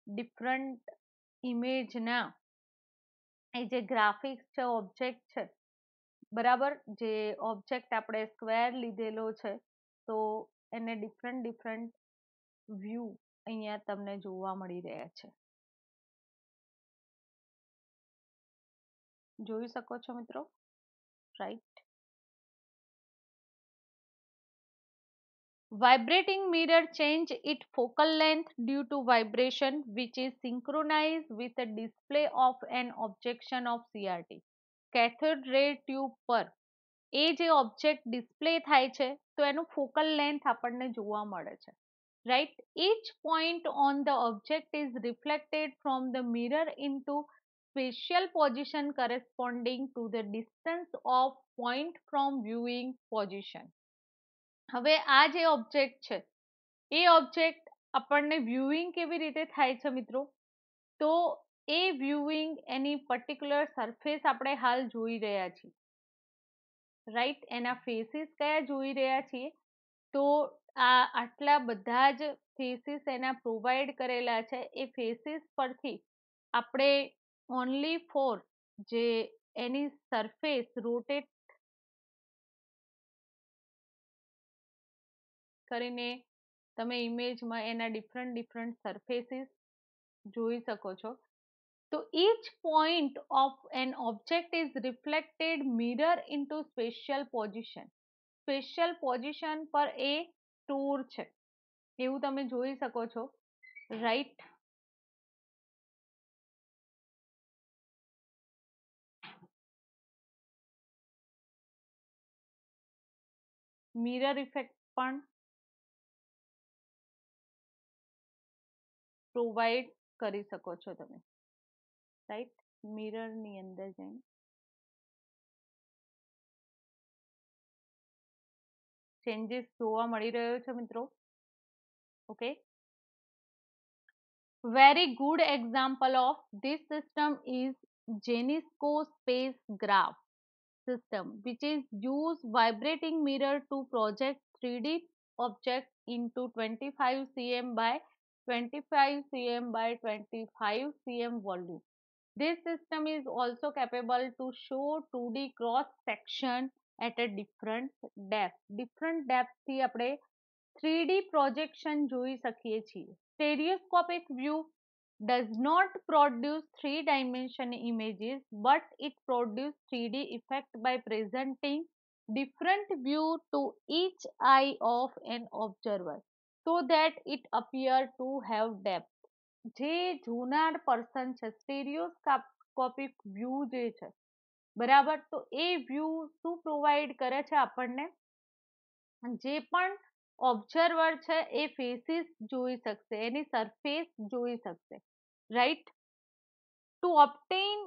ડિફરન્ટ ઇમેજના એ જે ગ્રાફિક્સ છે, ઓબ્જેક્ટ છે, બરાબર. જે ઓબ્જેક્ટ આપણે સ્ક્વેર લીધેલો છે તો એને ડિફરન્ટ વ્યૂ અહીંયા તમને જોવા મળી રહ્યા છે, જોઈ શકો છો મિત્રો, right. Vibrating mirror change its focal length due to vibration which is synchronized with the display of an objection of CRT. Cathode ray tube પર એ જે ઓબ્જેક્ટ ડિસ્પ્લે થાય છે તો એનું ફોકલ લેન્થ આપણને જોવા મળે છે, right. Each point on the object is reflected from the mirror into spatial position corresponding to the distance of point from viewing position. હવે આ જે ઓબ્જેક્ટ છે એ ઓબ્જેક્ટ આપણને વ્યુઇંગ કેવી રીતે થાય છે મિત્રો? તો એ વ્યુઇંગ એની પર્ટિક્યુલર સરફેસ આપણે હાલ જોઈ રહ્યા છીએ, રાઈટ. એના ફેસીસ કયા જોઈ રહ્યા છીએ? તો આ આટલા બધા જ ફેસીસ એના પ્રોવાઈડ કરેલા છે. એ ફેસીસ પરથી આપણે ઓનલી ફોર જે એની સરફેસ રોટેટ કરીને તમે ઇમેજમાં એના ડિફરન્ટ સરફેસીસ જોઈ શકો છો. તો each point of an object is reflected mirror into spatial position. Special position પર એ સ્ટોર છે એવું તમે જોઈ શકો છો, રાઈટ. મિરર ઇફેક્ટ પણ પ્રોવાઈડ કરી શકો છો તમે, રાઈટ. મિરરની અંદર જઈને ચેન્જીસ જોવા મળી રહ્યો છે મિત્રો. Okay, very good example of this system is Genisco space graph system, which is use vibrating mirror to project 3D object into 25 cm by 25 cm by 25 cm volume. This system is also capable to show 2D cross section at a different depth. Different depth થી આપણે 3D projection જોઈ શકીએ છીએ. Stereoscopic view does not produce three-dimension images, but it produces 3D effect by presenting different view to each eye of an observer, so that it appear to have depth. જે જોનાર person છે, સ્ટેરિયોસ્કોપિક view જે છે, બરાબર, તો એ view શું provide કરે છે આપણને? જે પણ ઓબ્ઝર્વર છે એ ફેસીસ જોઈ શકશે, એની સરફેસ જોઈ શકશે, right. To obtain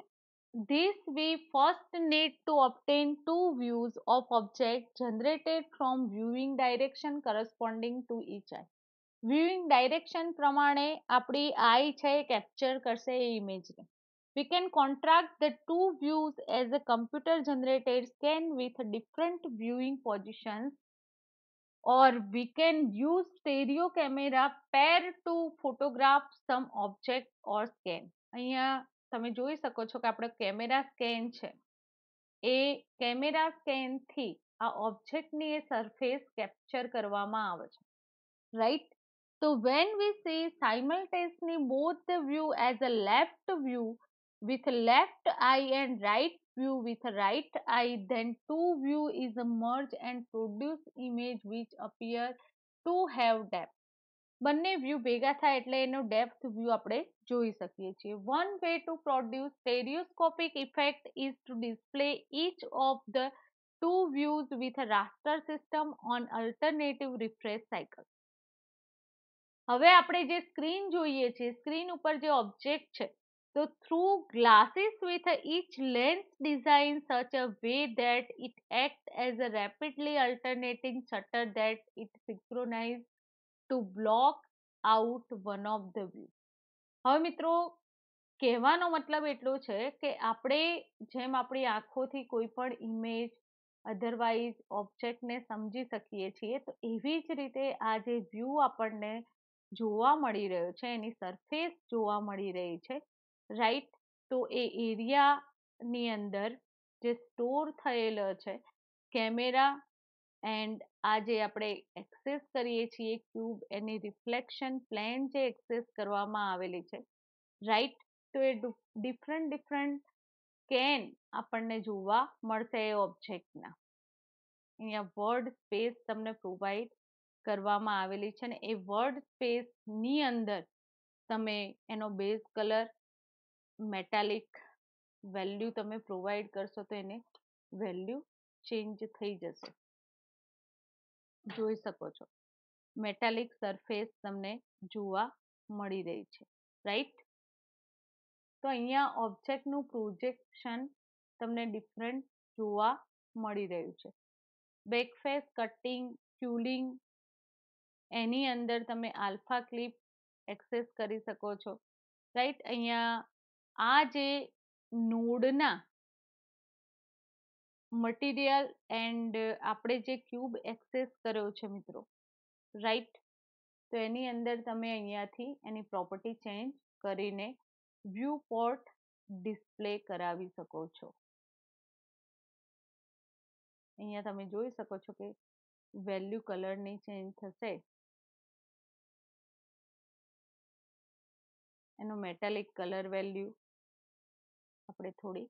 this, we first need to obtain two views of object generated from viewing direction corresponding to each eye. Viewing direction પ્રમાણે આપણી આઈ છે એ કેપ્ચર કરશે એ ઇમેજને. We can contract the two views as a computer generated scan with different viewing positions, or we can use stereo camera pair to photograph some object or scan. અહીંયા તમે જોઈ શકો છો કે આપણે કેમેરા સ્કેન છે એ કેમેરા સ્કેન થી આ ઓબ્જેક્ટની એ સરફેસ કેપ્ચર કરવામાં આવે છે, right. So when we see simultaneously both the view as a left view with left eye and right view with right eye, then two view is merged and produce image which appear to have depth. બંને view ભેગા થાય એટલે એનો depth view આપણે જોઈ શકીએ છીએ. One way to produce stereoscopic effect is to display each of the two views with a raster system on alternative refresh cycle. હવે આપણે જે સ્ક્રીન જોઈએ છે, સ્ક્રીન ઉપર જે ઓબ્જેક્ટ છે, તો through glasses with each lens designed such a way that it acts as a rapidly alternating shutter that it synchronizes to block out one of the view. હવે મિત્રો કહેવાનો મતલબ એટલો છે કે આપણે જેમ આપણી આંખોથી કોઈ પણ ઇમેજ અધરવાઇઝ ઓબ્જેક્ટને સમજી શકીએ છીએ, તો એવી જ રીતે આ જે વ્યૂ આપણને જોવા મળી રહ્યો છે, એની સરફેસ જોવા મળી રહી છે, રાઈટ. તો એ એરિયાની અંદર જે સ્ટોર થયેલો છે કેમેરા એન્ડ આ જે આપણે એક્સેસ કરીએ છીએ ક્યુબ, એની રિફ્લેક્શન પ્લેન જે એક્સેસ કરવામાં આવેલી છે, રાઈટ. તો એ ડિફરન્ટ ડિફરન્ટ સ્કેન આપણને જોવા મળશે એ ઓબ્જેક્ટના. અહીંયા વર્ડ સ્પેસ તમને પ્રોવાઈડ કરવામાં આવેલી છે ને એ વર્ડ સ્પેસની અંદર તમે એનો બેઝ કલર, મેટાલિક વેલ્યુ તમે પ્રોવાઈડ કરશો તો એને વેલ્યુ ચેન્જ થઈ જશે, જોઈ શકો છો. મેટાલિક સરફેસ તમને જોવા મળી રહી છે, રાઈટ. તો અહીંયા ઓબ્જેક્ટનું પ્રોજેક્શન તમને ડિફરન્ટ જોવા મળી રહ્યું છે. બેકફેસ કટિંગ, ક્યુલિંગ, એની અંદર તમે આલ્ફા ક્લિપ એક્સેસ કરી શકો છો, રાઈટ. અહીંયા આ જે નોડના મટીરિયલ એન્ડ આપણે જે ક્યુબ એક્સેસ કર્યો છે મિત્રો, રાઈટ. તો એની અંદર તમે અહીંયાથી એની પ્રોપર્ટી ચેન્જ કરીને વ્યૂ પોર્ટ ડિસ્પ્લે કરાવી શકો છો. અહીંયા તમે જોઈ શકો છો કે વેલ્યુ કલરની ચેન્જ થશે, એનો મેટાલિક કલર વેલ્યુ આપણે થોડી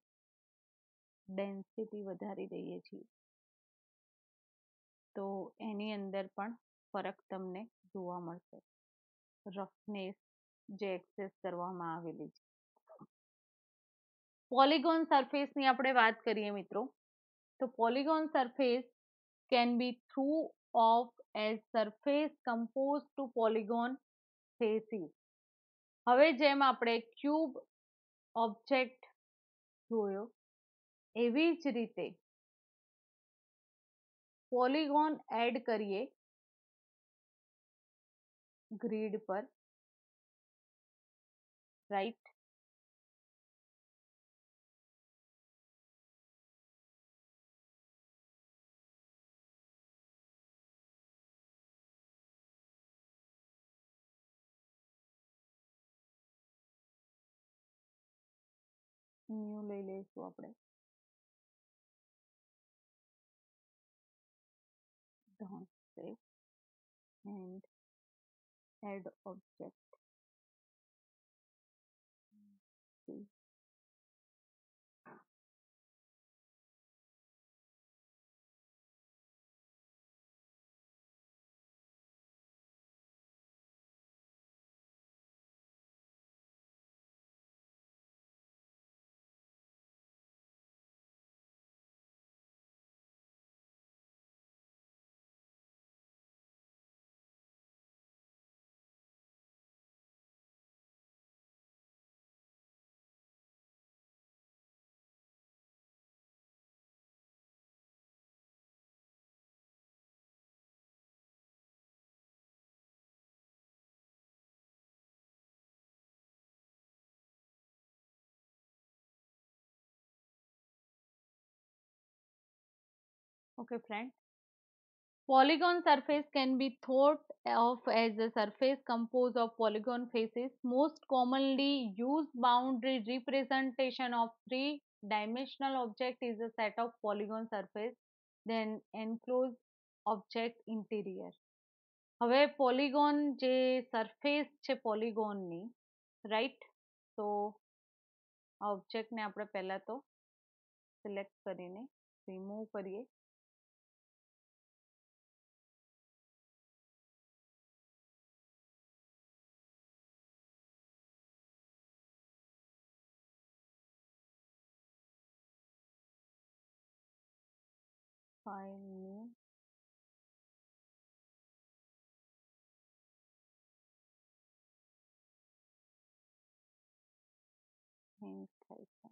ડેન્સિટી વધારી દઈએ છીએ તો એની અંદર પણ ફરક તમને જોવા મળશે. રફનેસ જે એક્સેસ કરવામાં આવેલી છે. પોલિગોન સરફેસની આપણે વાત કરીએ મિત્રો, તો polygon surface can be through of as surface composed to polygon faces. હવે જેમ આપણે ક્યુબ ઓબ્જેક્ટ જોયો એવી જ રીતે પોલીગોન એડ કરીએ ગ્રીડ પર, રાઈટ. ન્યુ લઈ લઈશું આપણે. Don't save and add object. See. Okay, friend. Polygon surface can be thought of as a surface composed of polygon faces. Most commonly used boundary representation of three-dimensional object is a set of polygon surface, then enclosed object interior. હવે polygon જે surface છે પોલીગોનની, right, તો આ ઓબ્જેક્ટને આપણે પહેલા તો select કરીને રિમૂવ કરીએ. ફાઇલ ન્યૂ, હેંગ થાય છે.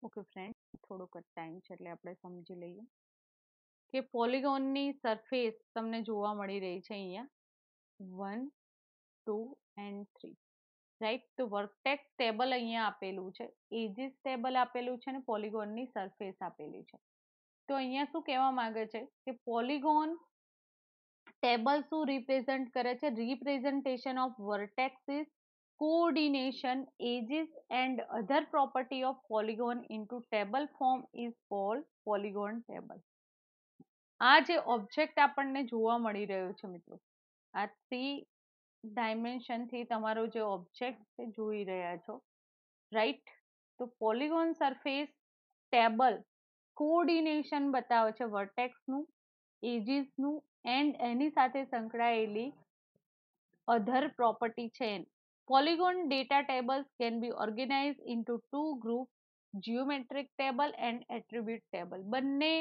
ઓકે ફ્રેન્ડ, થોડોક જ ટાઈમ છે એટલે આપણે સમજી લઈએ કે પોલીગોનની સરફેસ તમને જોવા મળી રહી છે અહીંયા 1, 2 એન્ડ 3, રાઈટ. તો વર્ટેક્સ ટેબલ અહીંયા આપેલું છે, એજીસ ટેબલ આપેલું છે અને પોલીગોનની સરફેસ આપેલી છે. તો અહીંયા શું કહેવા માંગે છે કે પોલીગોન ટેબલ શું રિપ્રેઝન્ટ કરે છે? Representation of vertices, coordination, edges and other property of polygon into table form is called polygon table. આ જે ઓબ્જેક્ટ આપણને જોવા મળી રહ્યો છે મિત્રો, આ 3 ડાયમેન્શનથી તમારો જે ઓબ્જેક્ટ જોઈ રહ્યા છો, રાઈટ. તો પોલીગોન સરફેસ ટેબલ કોઓર્ડિનેશન બતાવે છે વર્ટેક્સનું, એજીસનું એન્ડ એની સાથે સંકળાયેલી અધર પ્રોપર્ટી છે. Polygon data tables can be organized into two groups, geometric table and attribute table. બંને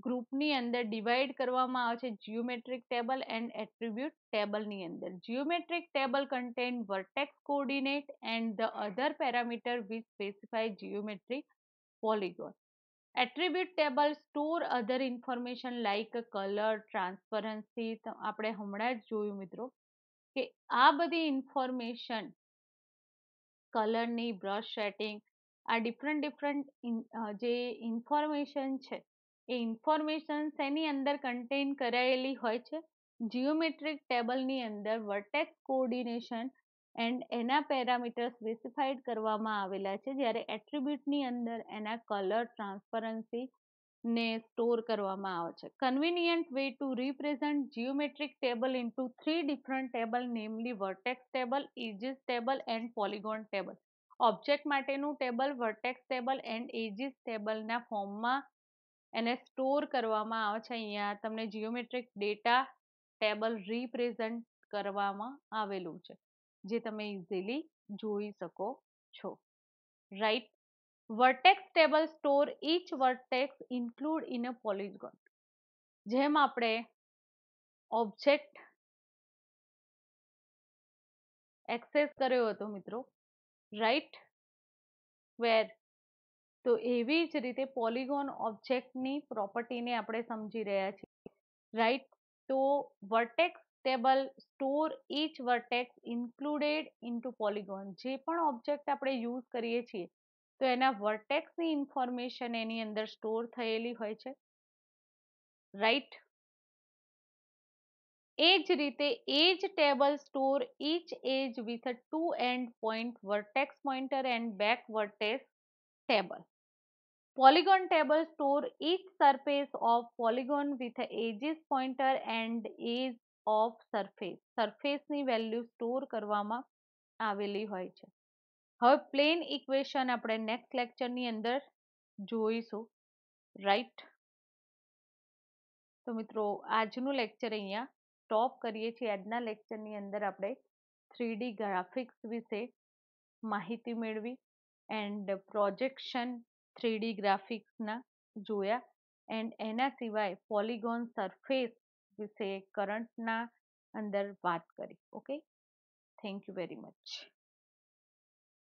ગ્રુપની અંદર ડિવાઈડ કરવામાં આવે છે geometric table and attribute table ની અંદર. Geometric table contain vertex coordinate and the other parameter which specify geometric polygon. Attribute table store other information like color, transparency. આપણે હમણાં જ જોયું મિત્રો કે આ બધી ઇન્ફોર્મેશન, કલરની, બ્રશ સેટિંગ, આ ડિફરન્ટ જે ઇન્ફોર્મેશન છે એ ઇન્ફોર્મેશન શેની અંદર કન્ટેન કરાયેલી હોય છે? જીઓમેટ્રિક ટેબલની અંદર વર્ટેક્સ કોઓર્ડિનેશન એન્ડ એના પેરામીટર સ્પેસિફાઈડ કરવામાં આવેલા છે, જ્યારે એટ્રીબ્યુટની અંદર એના કલર, ટ્રાન્સપરન્સી ને સ્ટોર કરવામાં આવે છે. Convenient way to represent geometric table into 3 different table, namely vertex table, edges table and polygon table. Object માટેનું table vertex table and edges ટેબલના ફોર્મમાં એને સ્ટોર કરવામાં આવે છે. અહીંયા તમને જીઓમેટ્રિક ડેટા ટેબલ રિપ્રેઝન્ટ કરવામાં આવેલું છે, જે તમે ઇઝીલી જોઈ શકો છો, right. vertex table store each vertex include in a polygon. જેમ આપણે ઓબ્જેક્ટ એક્સેસ કર્યો હતો મિત્રો, રાઈટ? વેર તો એવી જ રીતે પોલિગોન ઓબ્જેક્ટની પ્રોપર્ટીને આપણે સમજી રહ્યા છીએ, રાઈટ? તો vertex table store each vertex included into polygon. જે પણ ઓબ્જેક્ટ આપણે યુઝ કરીએ છીએ તો એના વર્ટેક્સની ઇન્ફોર્મેશન એની અંદર સ્ટોર થયેલી હોય છે, રાઈટ? એ જ રીતે edge table store each edge with a two end point vertex pointer and back vertex table. Polygon table store each surface of polygon with a edges pointer and edge of surface. Surface ની value store કરવામાં આવેલી હોય છે. હવે plane equation આપણે next લેક્ચરની અંદર જોઈશું, right? તો મિત્રો આજનું લેક્ચર અહીંયા સ્ટોપ કરીએ છીએ. આજના લેક્ચરની અંદર આપણે 3D ગ્રાફિક્સ વિશે માહિતી મેળવી એન્ડ પ્રોજેક્શન 3D ગ્રાફિક્સના જોયા એન્ડ એના સિવાય પોલિગોન સરફેસ વિશે કરંટના અંદર વાત કરી. Okay, thank you very much.